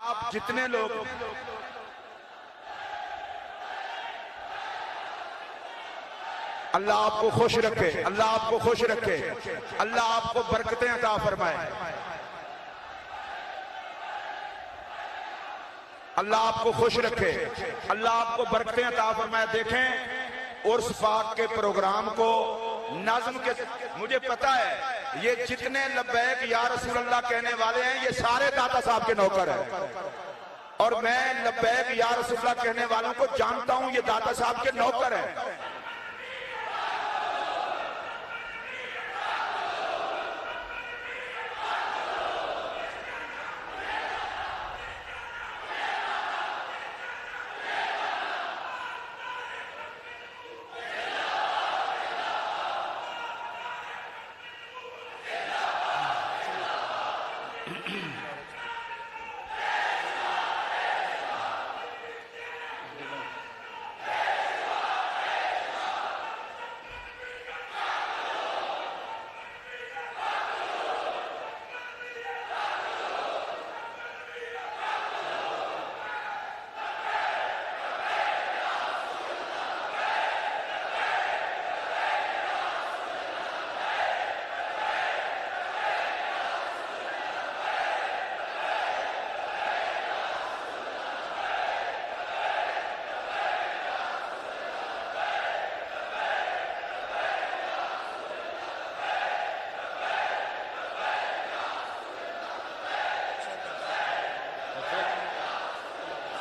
आप जितने लोग अल्लाह आपको खुश रखे, अल्लाह आपको खुश रखे, अल्लाह आपको बरकतें अता फरमाए, अल्लाह आपको खुश रखे, अल्लाह आपको बरकतें अता फरमाए। देखें उर्स पाक के प्रोग्राम को नाज़म के, मुझे पता है ये जितने लब्बैक या रसूल अल्लाह कहने वाले हैं ये सारे दाता साहब के नौकर हैं, और मैं लब्बैक या रसूल अल्लाह कहने वालों को जानता हूं, ये दाता साहब के नौकर हैं।